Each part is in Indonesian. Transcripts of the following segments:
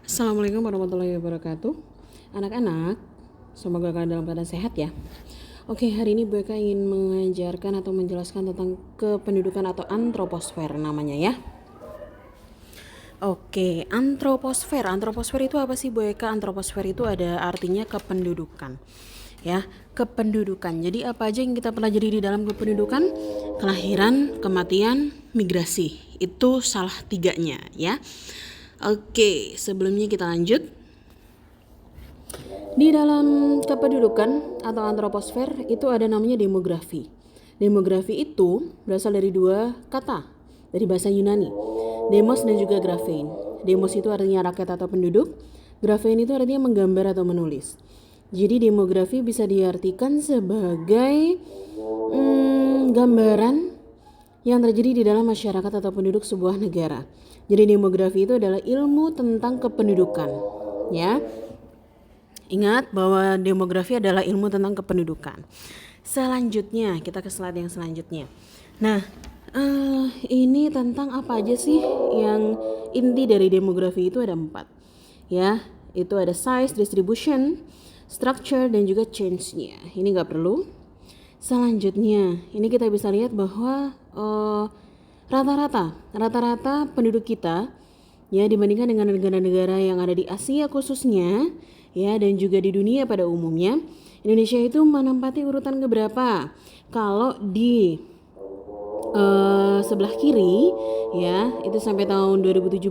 Assalamualaikum warahmatullahi wabarakatuh. Anak-anak, semoga kalian dalam keadaan sehat ya. Oke, hari ini BK ingin mengajarkan atau menjelaskan tentang kependudukan atau antroposfer namanya ya. Oke, antroposfer. Antroposfer itu apa sih BK? Antroposfer itu ada artinya kependudukan. Ya, kependudukan. Jadi apa aja yang kita pelajari di dalam kependudukan? Kelahiran, kematian, migrasi. Itu salah tiganya ya. Oke, sebelumnya kita lanjut. Di dalam kependudukan atau antroposfer itu ada namanya demografi. Demografi itu berasal dari dua kata dari bahasa Yunani, demos dan juga graphein. Demos itu artinya rakyat atau penduduk, graphein itu artinya menggambar atau menulis. Jadi demografi bisa diartikan sebagai gambaran yang terjadi di dalam masyarakat atau penduduk sebuah negara. Jadi demografi itu adalah ilmu tentang kependudukan, ya. Ingat bahwa demografi adalah ilmu tentang kependudukan. Selanjutnya kita ke slide yang selanjutnya. Nah, ini tentang apa aja sih yang inti dari demografi itu ada 4, ya. Itu ada size, distribution, structure, dan juga change-nya. Ini nggak perlu. Selanjutnya, ini kita bisa lihat bahwa rata-rata penduduk kita ya dibandingkan dengan negara-negara yang ada di Asia khususnya ya dan juga di dunia pada umumnya, Indonesia itu menempati urutan keberapa? Kalau di sebelah kiri ya itu sampai tahun 2017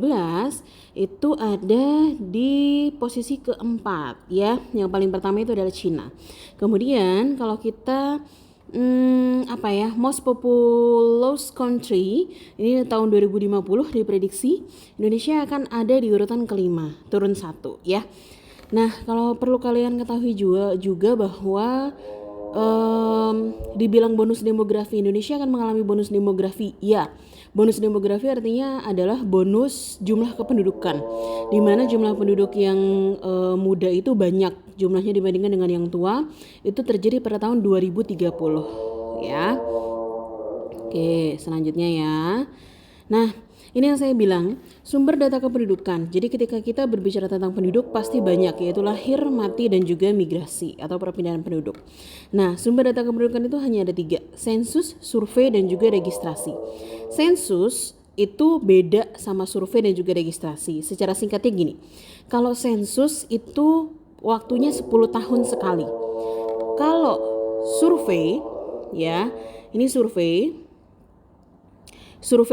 itu ada di posisi keempat ya. Yang paling pertama itu adalah Cina. Kemudian kalau kita most populous country ini tahun 2050 diprediksi Indonesia akan ada di urutan kelima, turun 1 ya. Nah, kalau perlu kalian ketahui juga bahwa dibilang bonus demografi, Indonesia akan mengalami bonus demografi. Ya, bonus demografi artinya adalah bonus jumlah kependudukan, di mana jumlah penduduk yang muda itu banyak jumlahnya dibandingkan dengan yang tua. Itu terjadi pada tahun 2030 ya. Oke, selanjutnya ya. Nah, ini yang saya bilang, sumber data kependudukan. Jadi ketika kita berbicara tentang penduduk pasti banyak, yaitu lahir, mati, dan juga migrasi atau perpindahan penduduk. Nah, sumber data kependudukan itu hanya ada 3, sensus, survei, dan juga registrasi. Sensus itu beda sama survei dan juga registrasi. Secara singkatnya gini, kalau sensus itu waktunya 10 tahun sekali. Kalau survei, ya, ini survei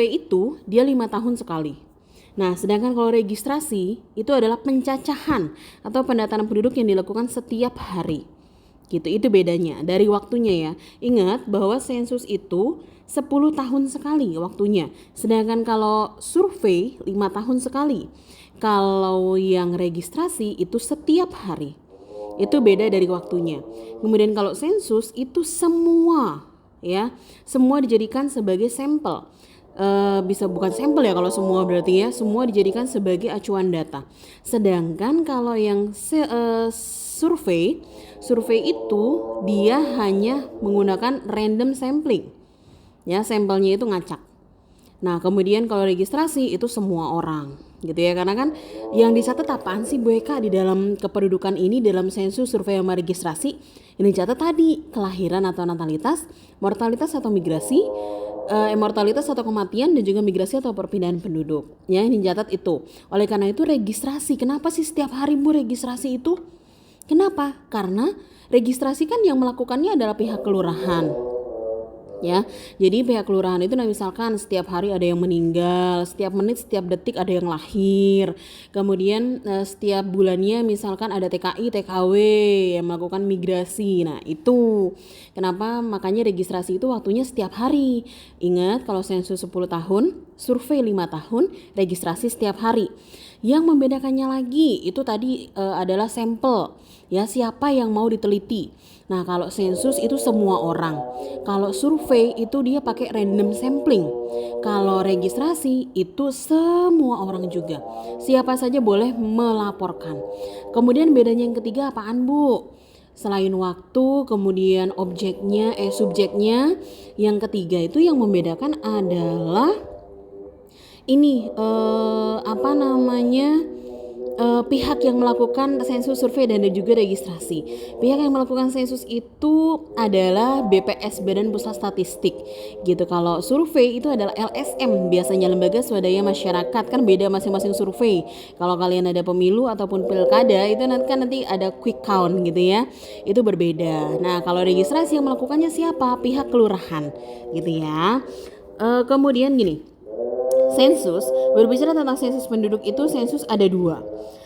itu dia 5 tahun sekali. Nah, sedangkan kalau registrasi itu adalah pencacahan atau pendataan penduduk yang dilakukan setiap hari. Gitu, itu bedanya dari waktunya ya. Ingat bahwa sensus itu 10 tahun sekali waktunya. Sedangkan kalau survei 5 tahun sekali. Kalau yang registrasi itu setiap hari. Itu beda dari waktunya. Kemudian kalau sensus itu semua dijadikan sebagai sampel. Bisa bukan sampel ya kalau semua, berarti ya semua dijadikan sebagai acuan data. Sedangkan kalau yang survei itu dia hanya menggunakan random sampling ya, sampelnya itu ngacak. Nah, kemudian kalau registrasi itu semua orang gitu ya, karena kan yang dicatat apaan sih Bu Eka di dalam kependudukan ini, dalam sensus, survei, sama registrasi? Ini dicatat tadi kelahiran atau natalitas, mortalitas atau migrasi, mortalitas atau kematian, dan juga migrasi atau perpindahan penduduk ya, ini dicatat itu. Oleh karena itu registrasi, kenapa sih setiap hari Bu registrasi itu? Kenapa? Karena registrasi kan yang melakukannya adalah pihak kelurahan ya. Jadi pihak kelurahan itu misalkan setiap hari ada yang meninggal, setiap menit, setiap detik ada yang lahir. Kemudian setiap bulannya misalkan ada TKI, TKW yang melakukan migrasi. Nah, itu kenapa makanya registrasi itu waktunya setiap hari. Ingat kalau sensus 10 tahun, survei 5 tahun, registrasi setiap hari. Yang membedakannya lagi itu tadi adalah sampel ya, siapa yang mau diteliti. Nah, kalau sensus itu semua orang. Kalau survei itu dia pakai random sampling. Kalau registrasi itu semua orang juga. Siapa saja boleh melaporkan. Kemudian bedanya yang ketiga apaan Bu? Selain waktu, kemudian subjeknya, yang ketiga itu yang membedakan adalah ini pihak yang melakukan sensus, survei, dan juga registrasi. Pihak yang melakukan sensus itu adalah BPS, Badan Pusat Statistik gitu. Kalau survei itu adalah LSM, biasanya Lembaga Swadaya Masyarakat. Kan beda masing-masing survei. Kalau kalian ada pemilu ataupun pilkada itu nanti ada quick count gitu ya. Itu berbeda. Nah, kalau registrasi yang melakukannya siapa? Pihak kelurahan gitu ya. Kemudian gini, sensus, berbicara tentang sensus penduduk itu sensus ada dua.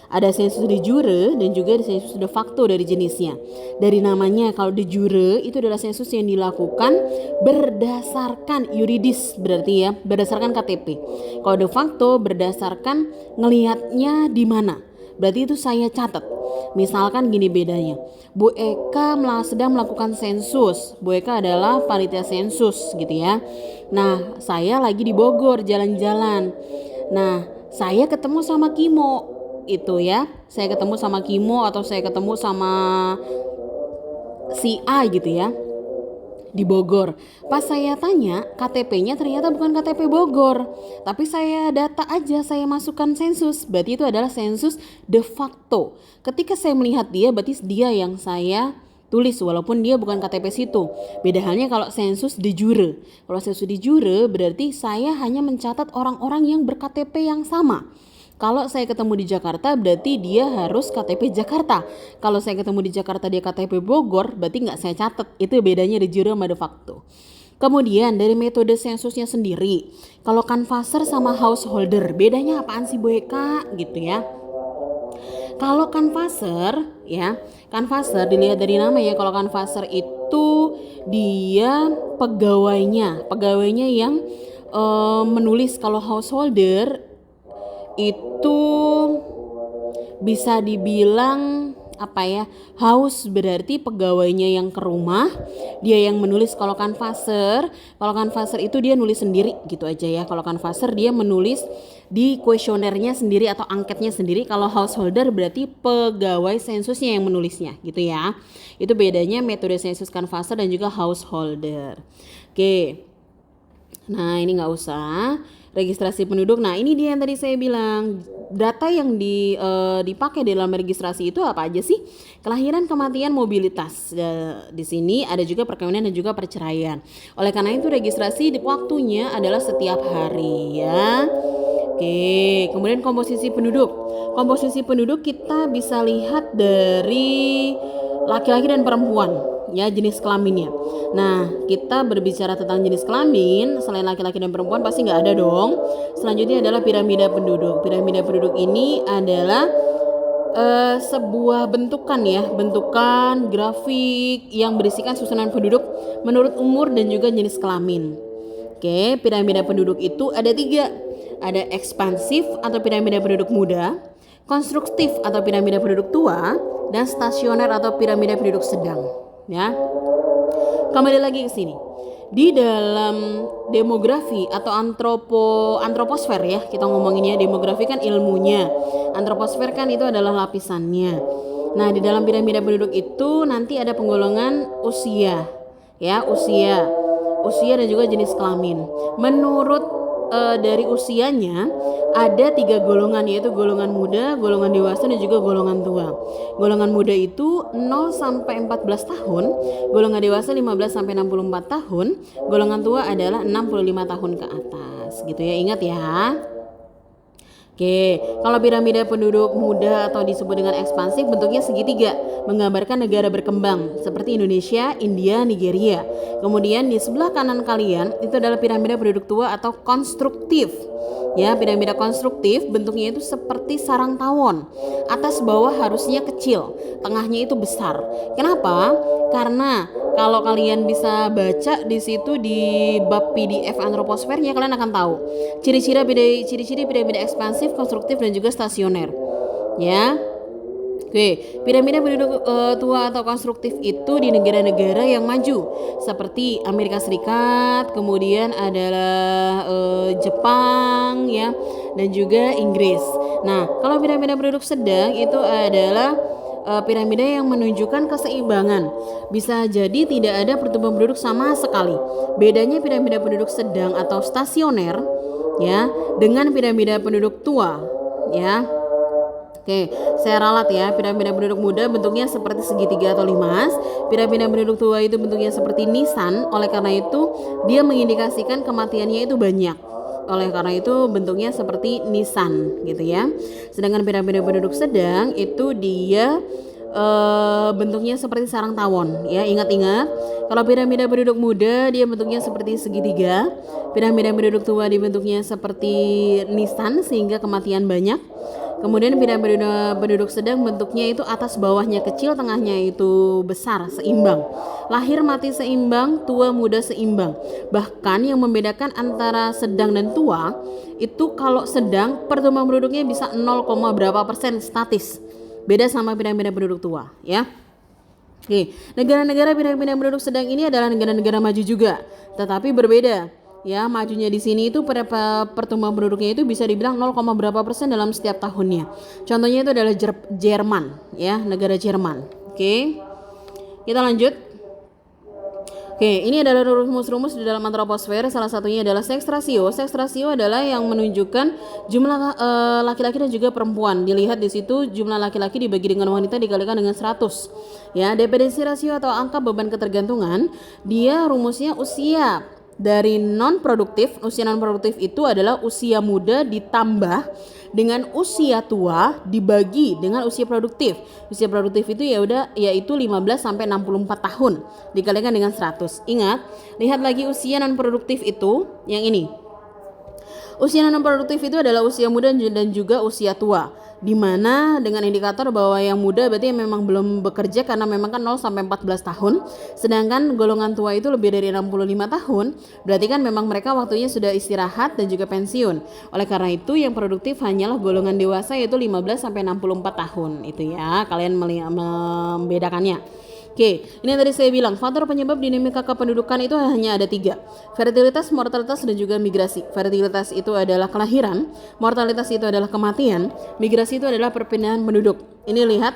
Ada sensus de jure dan juga ada sensus de facto dari jenisnya. Dari namanya, kalau de jure itu adalah sensus yang dilakukan berdasarkan yuridis, berarti ya, berdasarkan KTP. Kalau de facto berdasarkan ngelihatnya di mana. Berarti itu saya catat. Misalkan gini bedanya. Bu Eka sedang melakukan sensus. Bu Eka adalah panitia sensus gitu ya. Nah, saya lagi di Bogor jalan-jalan. Nah, saya ketemu sama Kimo itu ya. Saya ketemu sama Kimo atau saya ketemu sama si A gitu ya di Bogor. Pas saya tanya, KTP-nya ternyata bukan KTP Bogor, tapi saya data aja, saya masukkan sensus. Berarti itu adalah sensus de facto. Ketika saya melihat dia, berarti dia yang saya tulis walaupun dia bukan KTP situ. Beda halnya kalau sensus de jure. Kalau sensus de jure berarti saya hanya mencatat orang-orang yang ber-KTP yang sama. Kalau saya ketemu di Jakarta berarti dia harus KTP Jakarta. Kalau saya ketemu di Jakarta dia KTP Bogor berarti nggak saya catat. Itu bedanya de jure sama de facto. Kemudian dari metode sensusnya sendiri, kalau canvasser sama householder bedanya apaan sih Bu Eka gitu ya. Kalau canvasser ya, canvasser dilihat dari nama ya. Kalau canvasser itu dia pegawainya yang menulis. Kalau householder itu bisa dibilang apa ya, house berarti pegawainya yang ke rumah, dia yang menulis. Kalau canvasser itu dia nulis sendiri gitu aja ya. Kalau canvasser dia menulis di kuesionernya sendiri atau angketnya sendiri. Kalau householder berarti pegawai sensusnya yang menulisnya gitu ya. Itu bedanya metode sensus canvasser dan juga householder. Oke. Nah, ini nggak usah. Registrasi penduduk. Nah, ini dia yang tadi saya bilang. Data yang dipakai dalam registrasi itu apa aja sih? Kelahiran, kematian, mobilitas. Di sini ada juga perkawinan dan juga perceraian. Oleh karena itu registrasi waktunya adalah setiap hari ya. Oke, kemudian komposisi penduduk. Komposisi penduduk kita bisa lihat dari laki-laki dan perempuan ya, jenis kelaminnya. Nah, kita berbicara tentang jenis kelamin, selain laki-laki dan perempuan pasti nggak ada dong. Selanjutnya adalah piramida penduduk. Piramida penduduk ini adalah sebuah bentukan grafik yang berisikan susunan penduduk menurut umur dan juga jenis kelamin. Oke, piramida penduduk itu ada 3. Ada ekspansif atau piramida penduduk muda, konstruktif atau piramida penduduk tua, dan stasioner atau piramida penduduk sedang. Ya, kembali lagi ke sini. Di dalam demografi atau antroposfer ya, kita ngomonginnya demografi kan ilmunya, antroposfer kan itu adalah lapisannya. Nah, di dalam piramida penduduk itu nanti ada penggolongan usia ya, usia dan juga jenis kelamin. Menurut dari usianya ada 3 golongan, yaitu golongan muda, golongan dewasa, dan juga golongan tua. Golongan muda itu 0 sampai 14 tahun, golongan dewasa 15 sampai 64 tahun, golongan tua adalah 65 tahun ke atas gitu ya, ingat ya. Oke, kalau piramida penduduk muda atau disebut dengan ekspansif bentuknya segitiga, menggambarkan negara berkembang seperti Indonesia, India, Nigeria. Kemudian di sebelah kanan kalian itu adalah piramida penduduk tua atau konstruktif. Ya, piramida konstruktif bentuknya itu seperti sarang tawon. Atas bawah harusnya kecil, tengahnya itu besar. Kenapa? Karena kalau kalian bisa baca di situ di bab PDF antroposfernya, kalian akan tahu ciri-ciri piramida ekspansif, konstruktif, dan juga stasioner. Ya. Oke, piramida penduduk tua atau konstruktif itu di negara-negara yang maju seperti Amerika Serikat, kemudian adalah Jepang ya, dan juga Inggris. Nah, kalau piramida penduduk sedang itu adalah piramida yang menunjukkan keseimbangan. Bisa jadi tidak ada pertumbuhan penduduk sama sekali. Bedanya piramida penduduk sedang atau stasioner ya dengan piramida penduduk tua ya. Oke, saya ralat ya. Piramida penduduk muda bentuknya seperti segitiga atau limas. Piramida penduduk tua itu bentuknya seperti nisan. Oleh karena itu, dia mengindikasikan kematiannya itu banyak. Oleh karena itu bentuknya seperti nisan gitu ya. Sedangkan piramida penduduk sedang itu dia bentuknya seperti sarang tawon ya. Ingat-ingat, kalau piramida penduduk muda dia bentuknya seperti segitiga. Piramida penduduk tua dibentuknya seperti nisan sehingga kematian banyak. Kemudian piramida penduduk sedang bentuknya itu atas bawahnya kecil, tengahnya itu besar, seimbang. Lahir mati seimbang, tua muda seimbang. Bahkan yang membedakan antara sedang dan tua itu kalau sedang pertumbuhan penduduknya bisa 0, berapa persen statis. Beda sama piramida penduduk tua ya. Oke, negara-negara piramida penduduk sedang ini adalah negara-negara maju juga, tetapi berbeda. Ya, majunya di sini itu pada pertumbuhan penduduknya itu bisa dibilang 0, berapa persen dalam setiap tahunnya. Contohnya itu adalah Jerman, ya, negara Jerman. Oke, kita lanjut. Oke, ini adalah rumus-rumus di dalam antroposfer. Salah satunya adalah seks rasio. Seks rasio adalah yang menunjukkan jumlah laki-laki dan juga perempuan. Dilihat di situ jumlah laki-laki dibagi dengan wanita dikalikan dengan 100. Ya, dependensi rasio atau angka beban ketergantungan, dia rumusnya usia dari non produktif. Usia non produktif itu adalah usia muda ditambah dengan usia tua dibagi dengan usia produktif. Usia produktif itu yaitu 15 sampai 64 tahun dikalikan dengan 100. Ingat, lihat lagi usia non produktif itu yang ini. Usia non produktif itu adalah usia muda dan juga usia tua, di mana dengan indikator bahwa yang muda berarti memang belum bekerja karena memang kan 0 sampai 14 tahun, sedangkan golongan tua itu lebih dari 65 tahun, berarti kan memang mereka waktunya sudah istirahat dan juga pensiun. Oleh karena itu yang produktif hanyalah golongan dewasa yaitu 15 sampai 64 tahun. Itu ya, kalian membedakannya. Oke, ini yang tadi saya bilang, faktor penyebab dinamika kependudukan itu hanya ada 3. Fertilitas, mortalitas, dan juga migrasi. Fertilitas itu adalah kelahiran, mortalitas itu adalah kematian, migrasi itu adalah perpindahan penduduk. Ini lihat,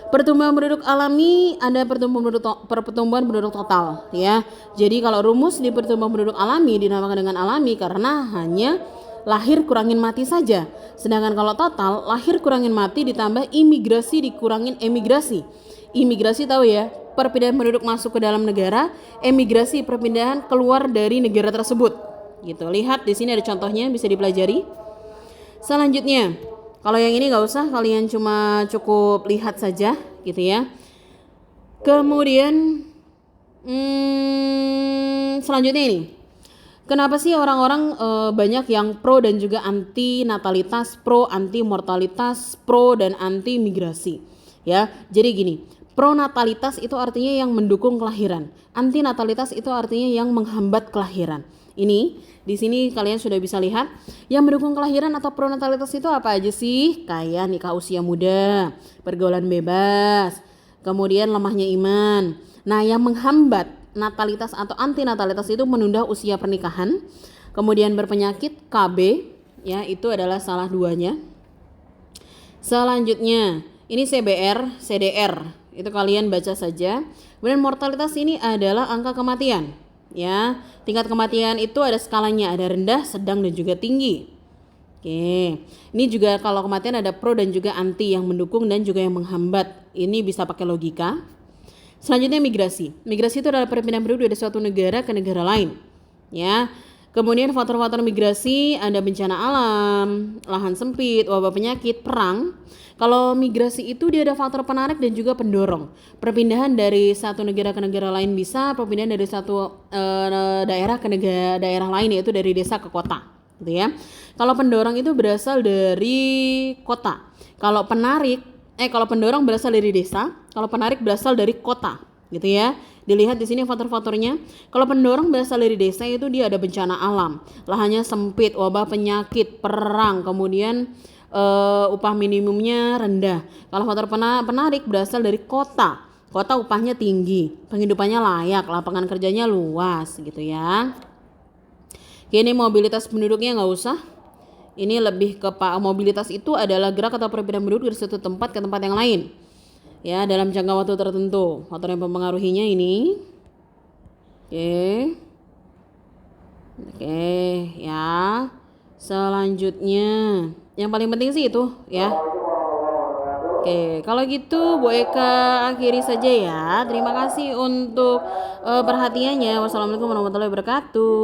pertumbuhan penduduk alami ada pertumbuhan penduduk total ya. Jadi kalau rumus di pertumbuhan penduduk alami dinamakan dengan alami karena hanya lahir kurangin mati saja. Sedangkan kalau total, lahir kurangin mati ditambah imigrasi dikurangin emigrasi. Imigrasi tahu ya, perpindahan penduduk masuk ke dalam negara, emigrasi perpindahan keluar dari negara tersebut. Gitu. Lihat di sini ada contohnya, bisa dipelajari. Selanjutnya, kalau yang ini nggak usah, kalian cuma cukup lihat saja, gitu ya. Kemudian, selanjutnya ini, kenapa sih orang-orang banyak yang pro dan juga anti natalitas, pro anti mortalitas, pro dan anti migrasi? Ya, jadi gini. Pronatalitas itu artinya yang mendukung kelahiran. Antinatalitas itu artinya yang menghambat kelahiran. Ini di sini kalian sudah bisa lihat yang mendukung kelahiran atau pronatalitas itu apa aja sih? Kayak nikah usia muda, pergaulan bebas, kemudian lemahnya iman. Nah, yang menghambat natalitas atau antinatalitas itu menunda usia pernikahan, kemudian berpenyakit KB, ya itu adalah salah duanya. Selanjutnya, ini CBR, CDR. Itu kalian baca saja. Kemudian mortalitas ini adalah angka kematian ya. Tingkat kematian itu ada skalanya, ada rendah, sedang dan juga tinggi. Oke. Ini juga kalau kematian ada pro dan juga anti, yang mendukung dan juga yang menghambat. Ini bisa pakai logika. Selanjutnya migrasi. Migrasi itu adalah perpindahan penduduk dari suatu negara ke negara lain ya. Kemudian faktor-faktor migrasi ada bencana alam, lahan sempit, wabah penyakit, perang. Kalau migrasi itu dia ada faktor penarik dan juga pendorong. Perpindahan dari satu negara ke negara lain bisa, perpindahan dari satu daerah ke daerah lain yaitu dari desa ke kota, gitu ya. Kalau pendorong itu berasal dari kota. Kalau pendorong berasal dari desa, kalau penarik berasal dari kota, gitu ya. Dilihat di sini faktor-faktornya. Kalau pendorong berasal dari desa itu dia ada bencana alam, lahannya sempit, wabah penyakit, perang, kemudian upah minimumnya rendah. Kalau faktor penarik berasal dari kota, kota upahnya tinggi, penghidupannya layak, lapangan kerjanya luas, gitu ya. Ini mobilitas penduduknya nggak usah. Ini lebih ke mobilitas itu adalah gerak atau perpindahan penduduk dari suatu tempat ke tempat yang lain. Ya, dalam jangka waktu tertentu. Faktor yang mempengaruhinya ini. Oke, ya. Selanjutnya, yang paling penting sih itu, ya. Oke, kalau gitu Bu Eka akhiri saja ya. Terima kasih untuk perhatiannya. Wassalamualaikum warahmatullahi wabarakatuh.